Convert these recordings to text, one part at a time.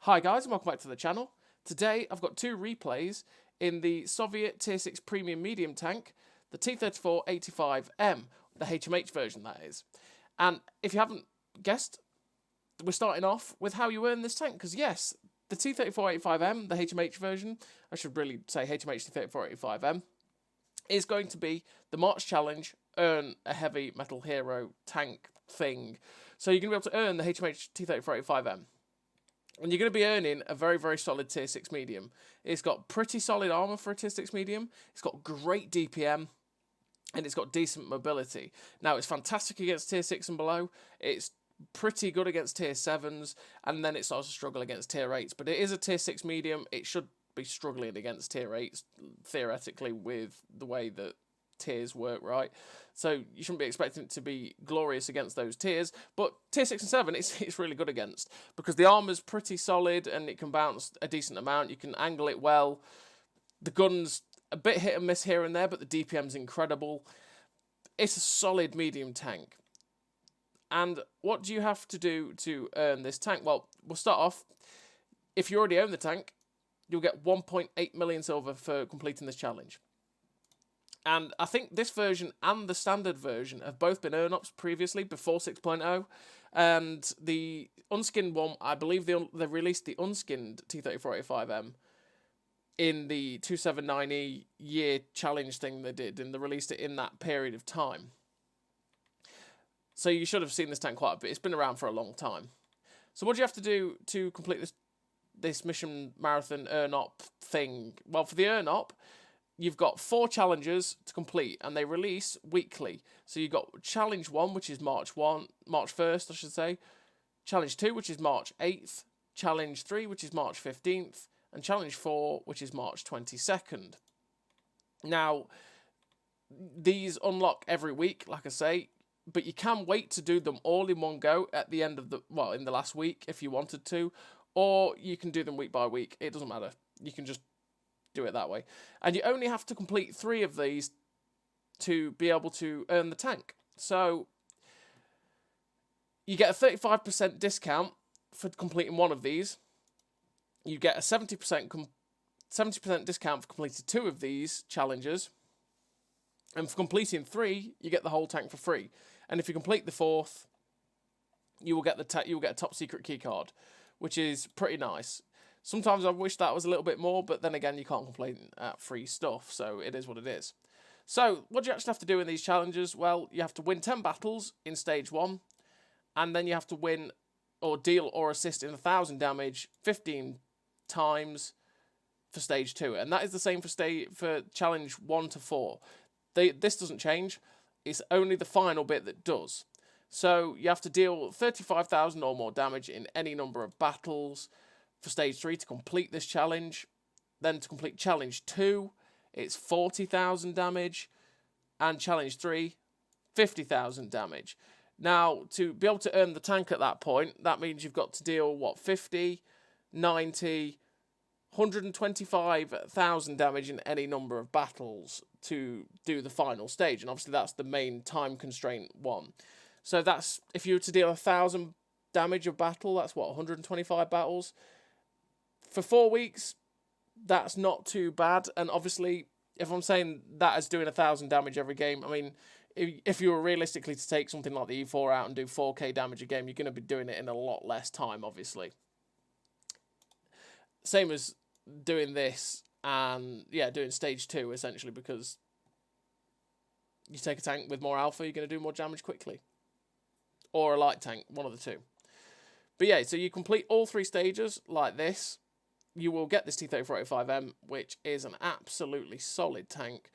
Hi guys and welcome back to the channel. Today I've got two replays in the Soviet Tier 6 Premium Medium Tank, the T-34-85m, the HMH version that is. And if you haven't guessed, we're starting off with how you earn this tank, because yes, the T-34-85m, the HMH version, I should really say HMH T-34-85m, is going to be the March Challenge, earn a heavy metal hero tank thing. So you're going to be able to earn the HMH T-34-85m. And you're going to be earning a very, very solid Tier 6 medium. It's got pretty solid armour for a Tier 6 medium. It's got great DPM. And it's got decent mobility. Now, it's fantastic against Tier 6 and below. It's pretty good against Tier 7s. And then it starts to struggle against Tier 8s. But it is a Tier 6 medium. It should be struggling against Tier 8s, theoretically, with the way that tiers work, right? So you shouldn't be expecting it to be glorious against those tiers, but Tier 6 and 7 it's really good against, because the armour's pretty solid and it can bounce a decent amount. You can angle it well. The gun's a bit hit and miss here and there, but the DPM's incredible. It's a solid medium tank. And what do you have to do to earn this tank? Well, we'll start off. If you already own the tank, you'll get 1.8 million silver for completing this challenge. And I think this version and the standard version have both been earn-ups previously, before 6.0. And the unskinned one, I believe they released the unskinned T-34-85m in the 279E year challenge thing they did, and they released it in that period of time. So you should have seen this tank quite a bit. It's been around for a long time. So what do you have to do to complete this mission marathon earn-up thing? Well, for the earn-up, you've got 4 challenges to complete, and they release weekly. So you've got Challenge 1, which is March 1st, I should say. Challenge 2, which is March 8th. Challenge 3, which is March 15th. And Challenge 4, which is March 22nd. Now, these unlock every week, like I say, but you can wait to do them all in one go at the end of the, well, in the last week if you wanted to, or you can do them week by week. It doesn't matter. You can just do it that way. And you only have to complete 3 of these to be able to earn the tank. So you get a 35% discount for completing 1 of these. You get a 70% discount for completing 2 of these challenges. And for completing 3, you get the whole tank for free. And if you complete the 4th, you will get a top secret key card, which is pretty nice. Sometimes I wish that was a little bit more, but then again, you can't complain at free stuff, so it is what it is. So, what do you actually have to do in these challenges? Well, you have to win 10 battles in Stage 1, and then you have to win, or deal or assist in 1,000 damage 15 times for Stage 2, and that is the same for Challenge 1 to 4. This doesn't change, it's only the final bit that does. So, you have to deal 35,000 or more damage in any number of battles for Stage 3 to complete this challenge. Then to complete Challenge 2, it's 40,000 damage. And Challenge 3, 50,000 damage. Now, to be able to earn the tank at that point, that means you've got to deal, what, 50, 90, 125,000 damage in any number of battles to do the final stage. And obviously that's the main time constraint one. So that's, if you were to deal 1,000 damage of battle, that's what, 125 battles? For 4 weeks, that's not too bad. And obviously, if I'm saying that as doing 1,000 damage every game, I mean, if you were realistically to take something like the E4 out and do 4k damage a game, you're going to be doing it in a lot less time, obviously. Same as doing this and, yeah, doing Stage 2, essentially, because you take a tank with more alpha, you're going to do more damage quickly. Or a light tank, one of the two. But yeah, so you complete all 3 stages like this. You will get this T-34-85m, which is an absolutely solid tank.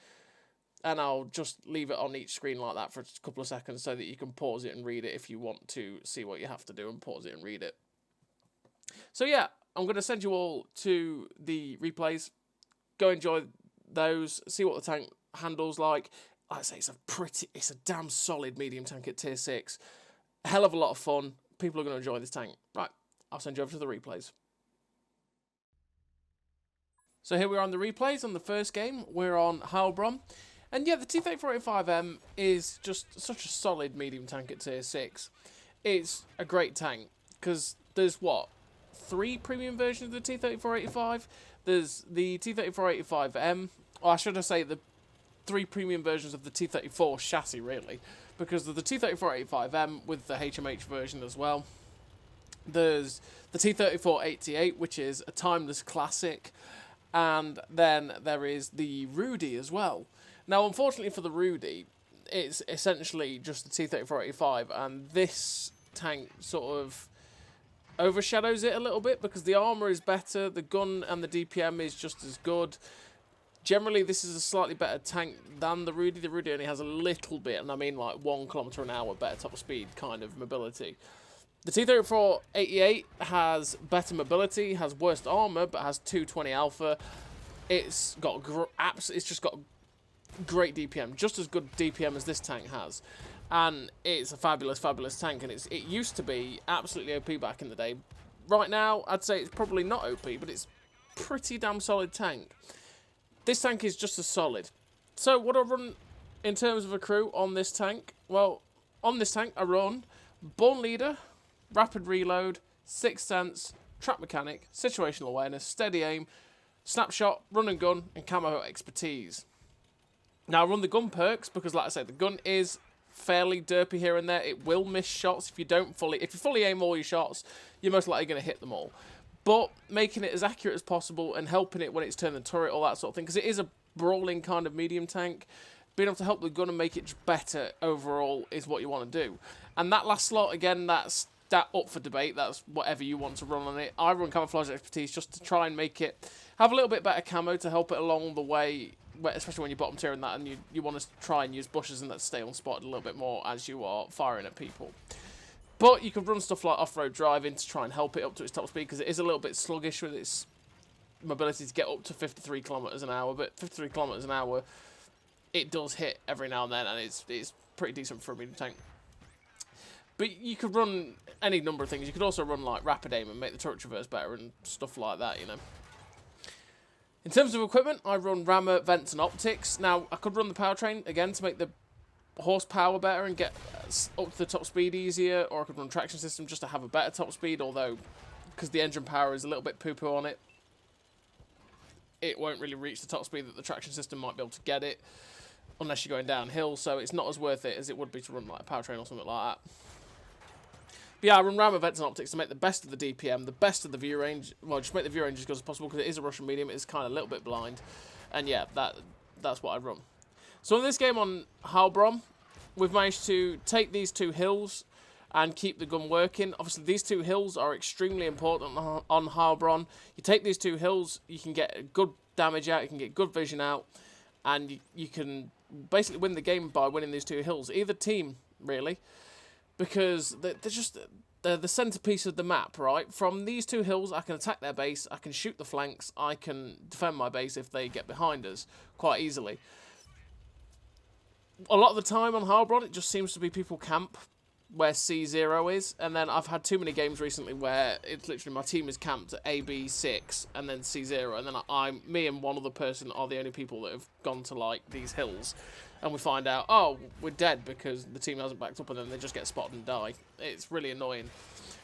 And I'll just leave it on each screen like that for a couple of seconds so that you can pause it and read it if you want to see what you have to do, and pause it and read it. So yeah, I'm going to send you all to the replays. Go enjoy those, see what the tank handles like. Like I say, it's a damn solid medium tank at Tier 6. A hell of a lot of fun. People are going to enjoy this tank. Right, I'll send you over to the replays. So here we are on the replays. On the first game, we're on Heilbronn. And yeah, the T-34-85m is just such a solid medium tank at Tier 6. It's a great tank, because there's, what, three premium versions of the T-34-85. There's the T-34-85M, or I should say the three premium versions of the T-34 chassis, really, because there's the T-34-85M with the HMH version as well. There's the T-34-88, which is a timeless classic, and then there is the Rudy as well. Now, unfortunately for the Rudy, it's essentially just the T-34-85, and this tank sort of overshadows it a little bit because the armour is better, the gun and the DPM is just as good. Generally, this is a slightly better tank than the Rudy. The Rudy only has a little bit, and I mean like 1 kilometre an hour better top speed kind of mobility. The T-34-88 has better mobility, has worse armour, but has 220 alpha. It's got it's just got great DPM, just as good DPM as this tank has. And it's a fabulous, fabulous tank, and it used to be absolutely OP back in the day. Right now, I'd say it's probably not OP, but it's pretty damn solid tank. This tank is just as solid. So what do I run in terms of a crew on this tank? Well, on this tank, I run Born Leader, Rapid Reload, Sixth Sense, Trap Mechanic, Situational Awareness, Steady Aim, Snapshot, Run and Gun, and Camo Expertise. Now, I run the gun perks because, like I said, the gun is fairly derpy here and there. It will miss shots if you fully aim all your shots, you're most likely going to hit them all. But making it as accurate as possible and helping it when it's turning the turret, all that sort of thing, because it is a brawling kind of medium tank, being able to help the gun and make it better overall is what you want to do. And that last slot, again, that's up for debate. That's whatever you want to run on it. I run Camouflage Expertise just to try and make it have a little bit better camo to help it along the way, especially when you're bottom tier and that, and you want to try and use bushes and that stay unspotted a little bit more as you are firing at people. But you can run stuff like off-road driving to try and help it up to its top speed, because it is a little bit sluggish with its mobility to get up to 53 kilometers an hour. But 53 kilometers an hour, it does hit every now and then, and it's pretty decent for a medium tank. But you could run any number of things. You could also run like rapid aim and make the turret traverse better and stuff like that, you know. In terms of equipment, I run rammer, vents, and optics. Now, I could run the powertrain, again, to make the horsepower better and get up to the top speed easier, or I could run traction system just to have a better top speed, although, because the engine power is a little bit poo-poo on it, it won't really reach the top speed that the traction system might be able to get it, unless you're going downhill, so it's not as worth it as it would be to run like a powertrain or something like that. But yeah, I run rammer, vents, and optics to make the best of the DPM, the best of the view range. Well, just make the view range as good as possible, because it is a Russian medium, it is kind of a little bit blind. And yeah, that's what I run. So in this game on Heilbronn, we've managed to take these two hills and keep the gun working. Obviously, these two hills are extremely important on Heilbronn. You take these two hills, you can get good damage out, you can get good vision out, and you can basically win the game by winning these two hills. Either team, really, because they're the centerpiece of the map, right? From these two hills, I can attack their base, I can shoot the flanks, I can defend my base if they get behind us quite easily. A lot of the time on Heilbronn, it just seems to be people camp where C0 is, and then I've had too many games recently where it's literally my team is camped at A, B, 6, and then C0, and then me and one other person are the only people that have gone to, like, these hills, and we find out, oh, we're dead because the team hasn't backed up, and then they just get spotted and die. It's really annoying.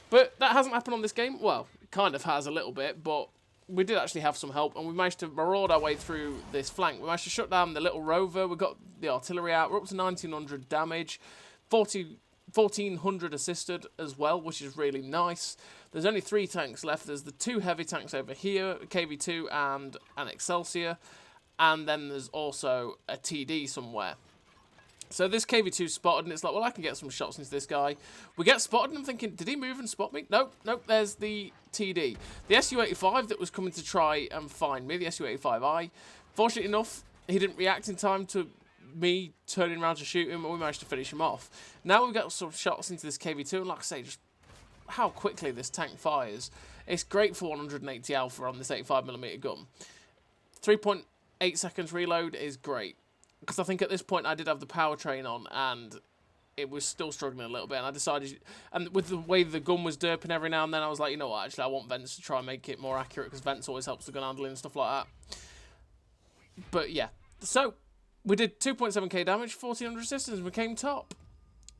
But that hasn't happened on this game. Well, it kind of has a little bit, but we did actually have some help, and we managed to maraud our way through this flank. We managed to shut down the little rover, we got the artillery out, we're up to 1900 damage, 1400 assisted as well, which is really nice. There's only 3 tanks left. There's the 2 heavy tanks over here, a KV-2 and an Excelsior, and then there's also a TD somewhere. So this KV-2 spotted, and it's like, well, I can get some shots into this guy. We get spotted, and I'm thinking, did he move and spot me? Nope, there's the TD. The Su-85 that was coming to try and find me, the Su-85I, fortunately enough, he didn't react in time to me turning around to shoot him, and we managed to finish him off. Now we've got some shots into this KV-2, and like I say, just how quickly this tank fires. It's great for 180 alpha on this 85mm gun. 3.8 seconds reload is great, because I think at this point I did have the powertrain on, and it was still struggling a little bit, and I decided, and with the way the gun was derping every now and then, I was like, you know what, actually I want vents to try and make it more accurate, because vents always helps the gun handling and stuff like that. But yeah, so we did 2.7k damage, 1400 assistance, and we came top.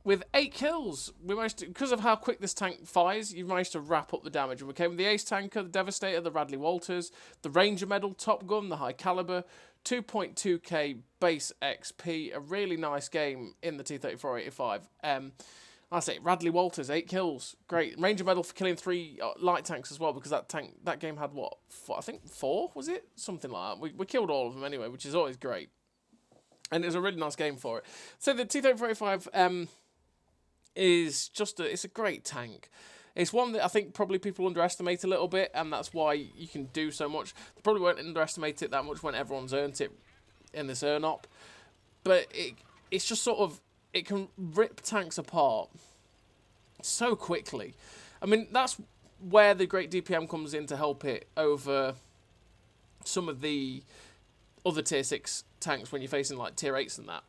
with 8 kills, we managed to, because of how quick this tank fires, you've managed to wrap up the damage. And we came with the Ace Tanker, the Devastator, the Radley Walters, the Ranger Medal, Top Gun, the High Caliber, 2.2k base XP, a really nice game in the T-34-85M. I say Radley Walters, 8 kills, great. Ranger Medal for killing 3 light tanks as well, because that game had what, I think 4, was it? Something like that. We killed all of them anyway, which is always great. And it was a really nice game for it. So the T-34-85M is just it's a great tank. It's one that I think probably people underestimate a little bit, and that's why you can do so much. They probably won't underestimate it that much when everyone's earned it in this earn-up. But it's just sort of, it can rip tanks apart so quickly. I mean, that's where the great DPM comes in to help it over some of the other tier 6 tanks when you're facing like tier 8s and that.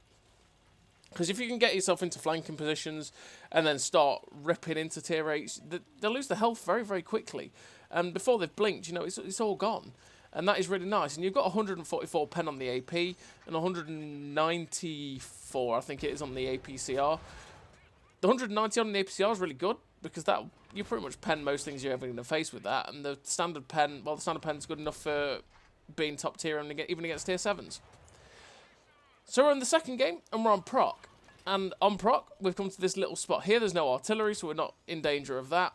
Because if you can get yourself into flanking positions and then start ripping into tier 8s, they'll lose the health very, very quickly. And before they've blinked, you know, it's all gone. And that is really nice. And you've got 144 pen on the AP and 194, I think it is, on the APCR. The 190 on the APCR is really good because that you pretty much pen most things you're ever going to face with that. And the standard pen, well, the standard pen's good enough for being top tier and even against tier 7s. So we're in the second game, and we're on proc. And on proc, we've come to this little spot here. There's no artillery, so we're not in danger of that.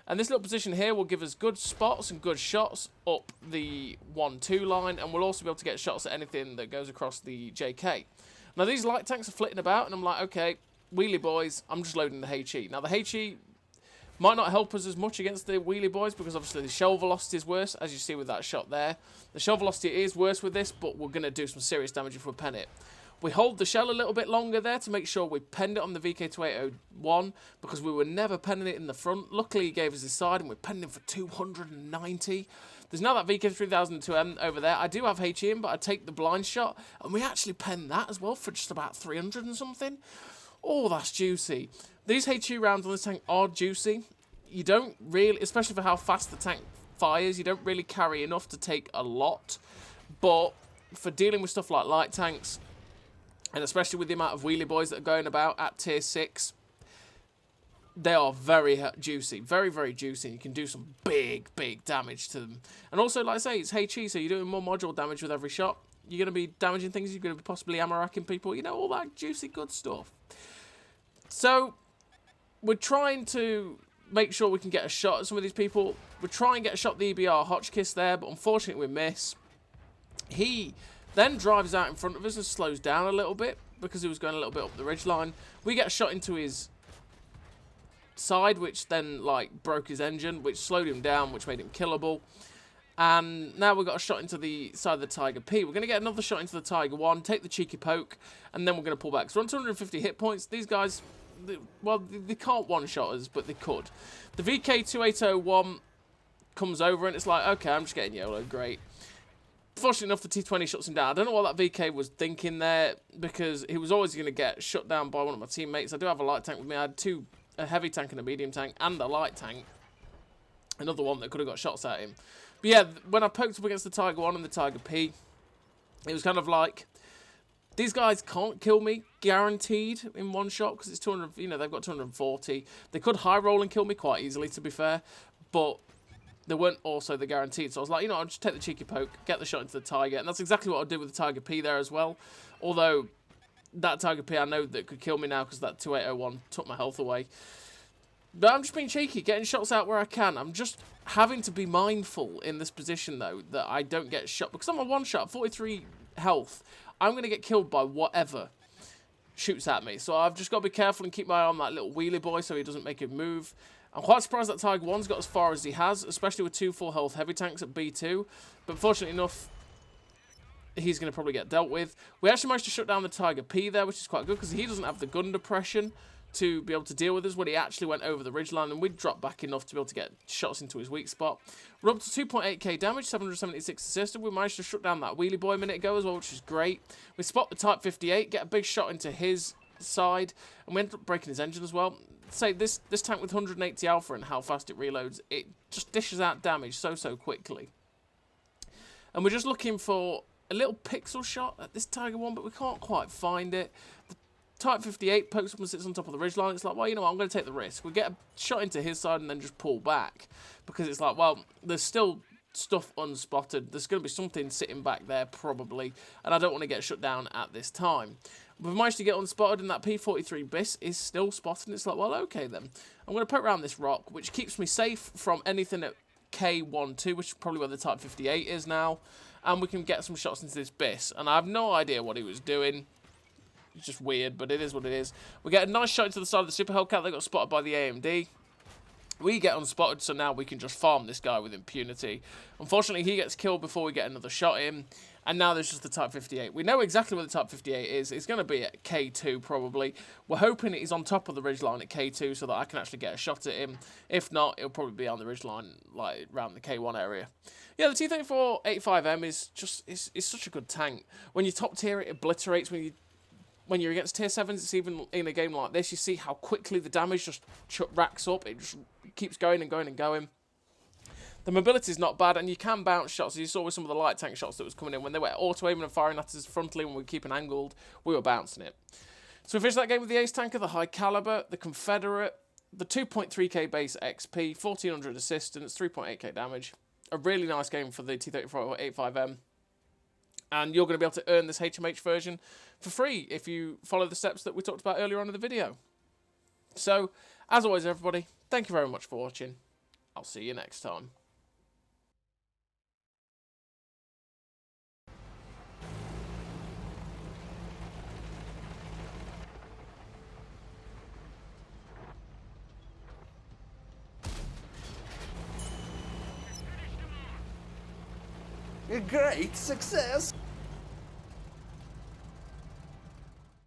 And this little position here will give us good spots and good shots up the 1-2 line, and we'll also be able to get shots at anything that goes across the JK. Now, these light tanks are flitting about, and I'm like, okay, wheelie boys, I'm just loading the HE. Now, the HE might not help us as much against the wheelie boys because obviously the shell velocity is worse, as you see with that shot there. The shell velocity is worse with this, but we're going to do some serious damage if we pen it. We hold the shell a little bit longer there to make sure we penned it on the VK2801 because we were never penning it in the front. Luckily, he gave us his side and we're penning him for 290. There's now that VK3002M over there. I do have HE in, but I take the blind shot, and we actually pen that as well for just about 300 and something. Oh, that's juicy. These HE rounds on this tank are juicy. You don't really, especially for how fast the tank fires, you don't really carry enough to take a lot. But for dealing with stuff like light tanks, and especially with the amount of wheelie boys that are going about at tier 6, they are very juicy. Very, very juicy. You can do some big, big damage to them. And also, like I say, it's HE, so you're doing more module damage with every shot. You're going to be damaging things. You're going to be possibly ammo racking people. You know, all that juicy, good stuff. So, we're trying to make sure we can get a shot at some of these people. We're trying to get a shot at the EBR Hotchkiss there, but unfortunately we miss. He then drives out in front of us and slows down a little bit because he was going a little bit up the ridgeline. We get a shot into his side, which then like broke his engine, which slowed him down, which made him killable. And now we've got a shot into the side of the Tiger P. We're going to get another shot into the Tiger 1, take the cheeky poke, and then we're going to pull back. So we're on 250 hit points. These guys, well, they can't one-shot us, but they could. The VK2801 comes over, and it's like, okay, I'm just getting YOLO, great. Fortunately enough, the T20 shuts him down. I don't know what that VK was thinking there, because he was always going to get shut down by one of my teammates. I do have a light tank with me. I had a heavy tank and a medium tank, and a light tank. Another one that could have got shots at him. But yeah, when I poked up against the Tiger 1 and the Tiger P, it was kind of like, these guys can't kill me, guaranteed, in one shot, because it's 200, you know, they've got 240. They could high roll and kill me quite easily, to be fair, but they weren't also the guaranteed. So I was like, you know, I'll just take the cheeky poke, get the shot into the Tiger, and that's exactly what I did with the Tiger P there as well. Although, that Tiger P I know that could kill me now, because that 2801 took my health away. But I'm just being cheeky, getting shots out where I can. I'm just having to be mindful in this position, though, that I don't get shot. Because I'm a one-shot, 43 health, I'm going to get killed by whatever shoots at me. So I've just got to be careful and keep my eye on that little wheelie boy so he doesn't make a move. I'm quite surprised that Tiger 1's got as far as he has, especially with 2 full health heavy tanks at B2. But fortunately enough, he's going to probably get dealt with. We actually managed to shut down the Tiger P there, which is quite good, because he doesn't have the gun depression to be able to deal with us when he actually went over the ridgeline, and we'd dropped back enough to be able to get shots into his weak spot. We're up to 2.8k damage, 776 assisted. We managed to shut down that wheelie boy a minute ago as well, which is great. We spot the Type 58, get a big shot into his side, and we ended up breaking his engine as well. Say this tank with 180 alpha and how fast it reloads, it just dishes out damage so quickly. And we're just looking for a little pixel shot at this Tiger 1, but we can't quite find it. Type 58 pokes up and sits on top of the ridgeline. It's like, well, you know what, I'm going to take the risk. We get a shot into his side and then just pull back. Because it's like, well, there's still stuff unspotted. There's going to be something sitting back there, probably. And I don't want to get shut down at this time. We've managed to get unspotted, and that P43 BIS is still spotted. It's like, well, okay then. I'm going to poke around this rock, which keeps me safe from anything at K12, which is probably where the Type 58 is now. And we can get some shots into this BIS. And I have no idea what he was doing. It's just weird, but it is what it is. We get a nice shot into the side of the Super Hellcat. They got spotted by the AMD. We get unspotted, so now we can just farm this guy with impunity. Unfortunately, he gets killed before we get another shot in. And now there's just the Type 58. We know exactly where the Type 58 is. It's going to be at K2, probably. We're hoping he's on top of the ridgeline at K2 so that I can actually get a shot at him. If not, it'll probably be on the ridgeline, like, around the K1 area. Yeah, the T-34-85m is just... It's such a good tank. When you're top tier, it obliterates. When you're against tier 7s, it's even in a game like this, you see how quickly the damage just racks up. It just keeps going and going and going. The mobility is not bad, and you can bounce shots. As you saw with some of the light tank shots that was coming in. When they were auto-aiming and firing at us frontally when we were keeping angled, we were bouncing it. So we finished that game with the Ace Tanker, the High Caliber, the Confederate, the 2.3k base XP, 1400 assistance, 3.8k damage. A really nice game for the T-34-85m. And you're going to be able to earn this HMH version for free if you follow the steps that we talked about earlier on in the video. So, as always, everybody, thank you very much for watching. I'll see you next time. A great success!